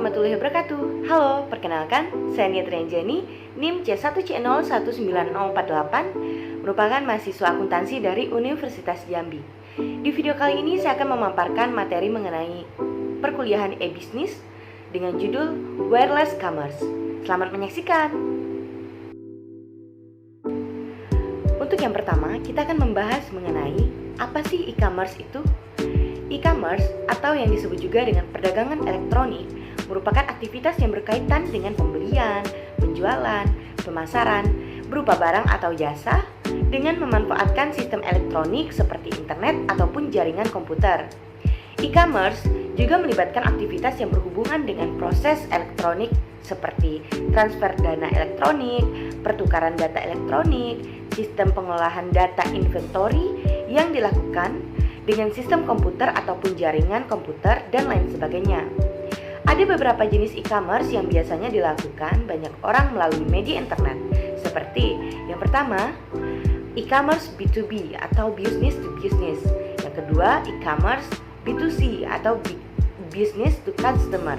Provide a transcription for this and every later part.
warahmatullahi wabarakatuh. Halo, perkenalkan, saya Nia Trianjani, NIM C1C0194048, merupakan mahasiswa akuntansi dari Universitas Jambi. Di video kali ini saya akan memaparkan materi mengenai perkuliahan e-bisnis dengan judul Wireless Commerce. Selamat menyaksikan. Untuk yang pertama, kita akan membahas mengenai apa sih e-commerce itu? E-commerce atau yang disebut juga dengan perdagangan elektronik merupakan aktivitas yang berkaitan dengan pembelian, penjualan, pemasaran berupa barang atau jasa dengan memanfaatkan sistem elektronik seperti internet ataupun jaringan komputer. E-commerce juga melibatkan aktivitas yang berhubungan dengan proses elektronik seperti transfer dana elektronik, pertukaran data elektronik, sistem pengolahan data inventory yang dilakukan dengan sistem komputer ataupun jaringan komputer dan lain sebagainya. Ada beberapa jenis e-commerce yang biasanya dilakukan banyak orang melalui media internet. Seperti yang pertama, e-commerce B2B atau business to business. Yang kedua, e-commerce B2C atau business to customer.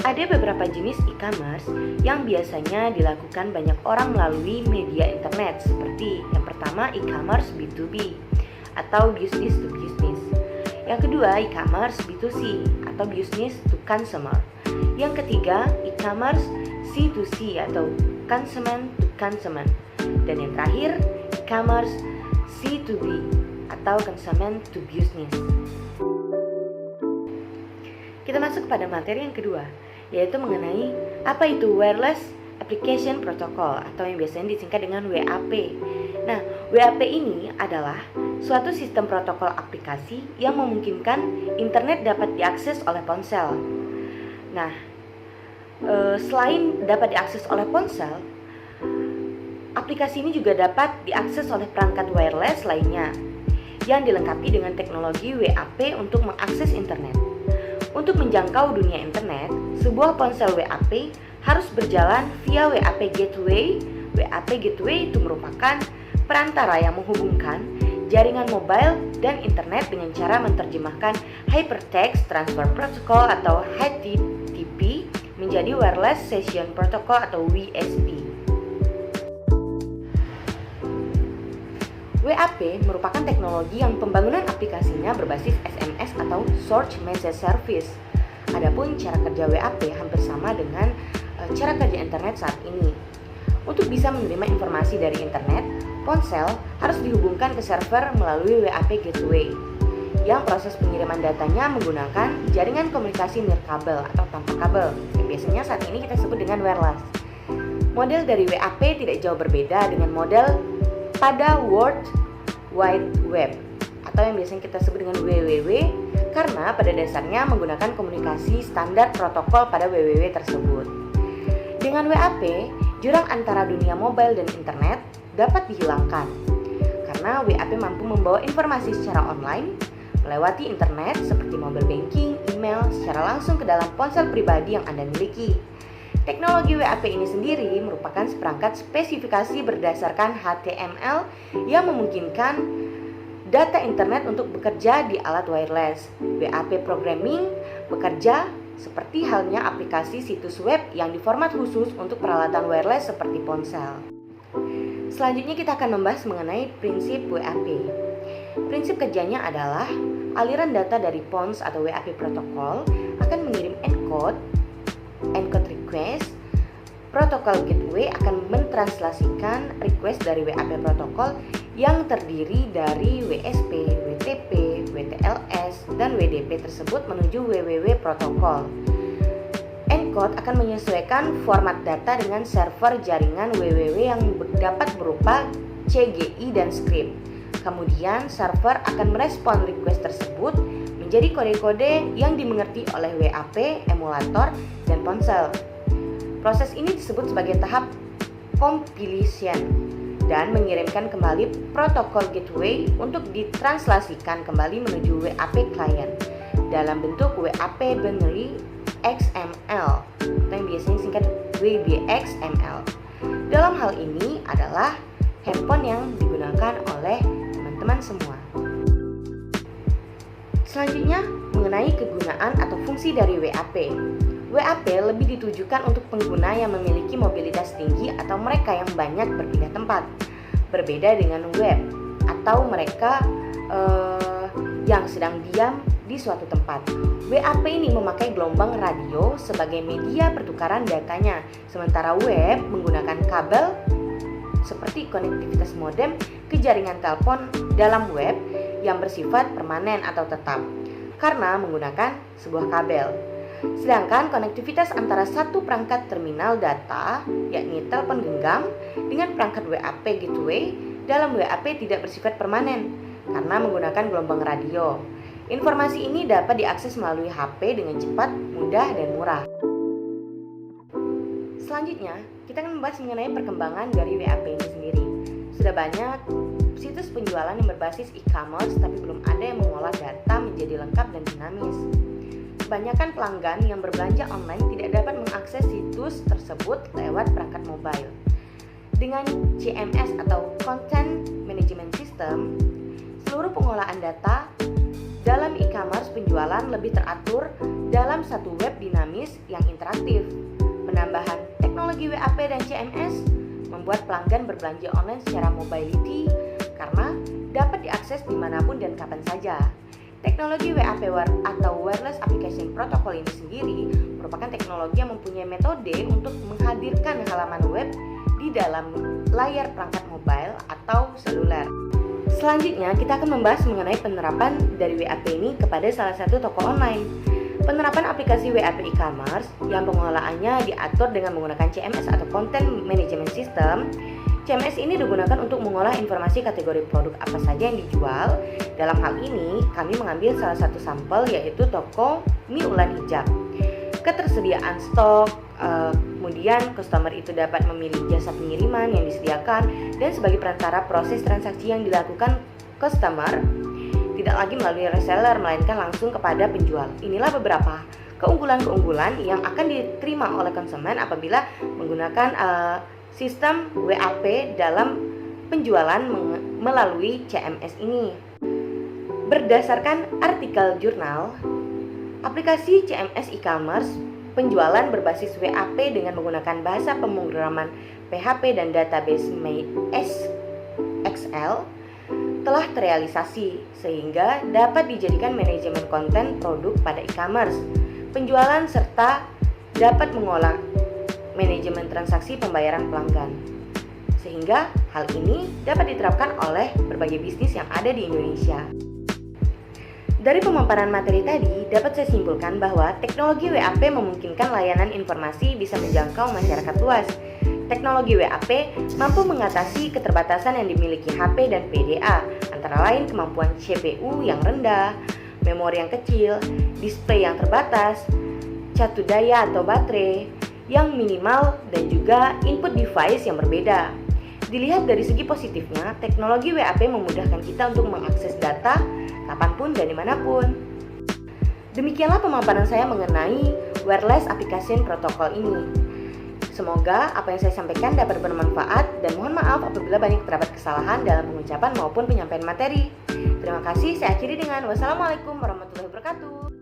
Ada beberapa jenis e-commerce yang biasanya dilakukan banyak orang melalui media internet, seperti yang pertama e-commerce B2B atau business to business. Yang kedua e-commerce B2C atau business to consumer. Yang ketiga e-commerce C2C atau consumer to consumer. Dan yang terakhir e-commerce C2B atau consumer to business. Kita masuk pada materi yang kedua, yaitu mengenai apa itu Wireless Application Protocol atau yang biasanya disingkat dengan WAP. Nah, WAP ini adalah suatu sistem protokol aplikasi yang memungkinkan internet dapat diakses oleh ponsel. Nah, selain dapat diakses oleh ponsel, aplikasi ini juga dapat diakses oleh perangkat wireless lainnya yang dilengkapi dengan teknologi WAP untuk mengakses internet. Untuk menjangkau dunia internet, sebuah ponsel WAP harus berjalan via WAP Gateway. WAP Gateway itu merupakan perantara yang menghubungkan jaringan mobile dan internet dengan cara menerjemahkan Hypertext Transfer Protocol atau HTTP menjadi Wireless Session Protocol atau WSP. WAP merupakan teknologi yang pembangunan aplikasinya berbasis SMS atau Short Message Service. Adapun cara kerja WAP hampir sama dengan cara kerja internet saat ini. Untuk bisa menerima informasi dari internet, ponsel harus dihubungkan ke server melalui WAP Gateway, yang proses pengiriman datanya menggunakan jaringan komunikasi nirkabel atau tanpa kabel, yang biasanya saat ini kita sebut dengan wireless. Model dari WAP tidak jauh berbeda dengan model pada World Wide Web atau yang biasanya kita sebut dengan WWW, karena pada dasarnya menggunakan komunikasi standar protokol pada WWW tersebut. Dengan WAP, jurang antara dunia mobile dan internet dapat dihilangkan karena WAP mampu membawa informasi secara online melewati internet seperti mobile banking, email secara langsung ke dalam ponsel pribadi yang Anda miliki. Teknologi WAP ini sendiri merupakan seperangkat spesifikasi berdasarkan HTML yang memungkinkan data internet untuk bekerja di alat wireless. WAP programming bekerja seperti halnya aplikasi situs web yang diformat khusus untuk peralatan wireless seperti ponsel. Selanjutnya kita akan membahas mengenai prinsip WAP. Prinsip kerjanya adalah aliran data dari PONS atau WAP protokol akan mengirim encode request. Protokol gateway akan mentranslasikan request dari WAP protokol yang terdiri dari WSP, WTP, WTLS, dan WDP tersebut menuju WWW protokol. Encode akan menyesuaikan format data dengan server jaringan WWW yang dapat berupa CGI dan script. Kemudian server akan merespon request tersebut menjadi kode-kode yang dimengerti oleh WAP, emulator, dan ponsel. Proses ini disebut sebagai tahap compilation dan mengirimkan kembali protokol gateway untuk ditranslasikan kembali menuju WAP client dalam bentuk WAP binary XML atau yang biasanya singkat WBXML. Dalam hal ini adalah handphone yang digunakan oleh teman-teman semua. Selanjutnya, mengenai kegunaan atau fungsi dari WAP. WAP lebih ditujukan untuk pengguna yang memiliki mobilitas tinggi atau mereka yang banyak berpindah tempat. Berbeda dengan web atau mereka yang sedang diam di suatu tempat. WAP ini memakai gelombang radio sebagai media pertukaran datanya, sementara web menggunakan kabel seperti konektivitas modem ke jaringan telepon dalam web yang bersifat permanen atau tetap karena menggunakan sebuah kabel. Sedangkan konektivitas antara satu perangkat terminal data, yakni telepon genggam, dengan perangkat WAP gateway dalam WAP tidak bersifat permanen karena menggunakan gelombang radio. Informasi ini dapat diakses melalui HP dengan cepat, mudah, dan murah. Selanjutnya, kita akan membahas mengenai perkembangan dari WAP ini sendiri. Sudah banyak situs penjualan yang berbasis e-commerce, tapi belum ada yang mengolah data menjadi lengkap dan dinamis. Kebanyakan pelanggan yang berbelanja online tidak dapat mengakses situs tersebut lewat perangkat mobile. Dengan CMS atau Content Management System, seluruh pengolahan data dalam e-commerce penjualan lebih teratur dalam satu web dinamis yang interaktif. Penambahan teknologi WAP dan CMS membuat pelanggan berbelanja online secara mobility karena dapat diakses dimanapun dan kapan saja. Teknologi WAP atau Wireless Application Protocol ini sendiri merupakan teknologi yang mempunyai metode untuk menghadirkan halaman web di dalam layar perangkat mobile atau seluler. Selanjutnya, kita akan membahas mengenai penerapan dari WAP ini kepada salah satu toko online. Penerapan aplikasi WAP e-commerce yang pengolahannya diatur dengan menggunakan CMS atau Content Management System. CMS ini digunakan untuk mengolah informasi kategori produk apa saja yang dijual. Dalam hal ini, kami mengambil salah satu sampel yaitu toko mie ulen hijab. Ketersediaan stok, kemudian customer itu dapat memilih jasa pengiriman yang disediakan, dan sebagai perantara proses transaksi yang dilakukan customer tidak lagi melalui reseller melainkan langsung kepada penjual. Inilah beberapa keunggulan-keunggulan yang akan diterima oleh konsumen apabila menggunakan sistem WAP dalam penjualan melalui CMS ini. Berdasarkan artikel jurnal, aplikasi CMS e-commerce penjualan berbasis WAP dengan menggunakan bahasa pemrograman PHP dan database MySQL telah terrealisasi sehingga dapat dijadikan manajemen konten produk pada e-commerce, penjualan serta dapat mengolah manajemen transaksi pembayaran pelanggan. Sehingga hal ini dapat diterapkan oleh berbagai bisnis yang ada di Indonesia. Dari pemaparan materi tadi, dapat saya simpulkan bahwa teknologi WAP memungkinkan layanan informasi bisa menjangkau masyarakat luas. Teknologi WAP mampu mengatasi keterbatasan yang dimiliki HP dan PDA, antara lain kemampuan CPU yang rendah, memori yang kecil, display yang terbatas, catu daya atau baterai yang minimal, dan juga input device yang berbeda. Dilihat dari segi positifnya, teknologi WAP memudahkan kita untuk mengakses data kapanpun dan dimanapun. Demikianlah pemaparan saya mengenai Wireless Application Protocol ini. Semoga apa yang saya sampaikan dapat bermanfaat, dan mohon maaf apabila banyak terdapat kesalahan dalam pengucapan maupun penyampaian materi. Terima kasih, saya akhiri dengan wassalamualaikum warahmatullahi wabarakatuh.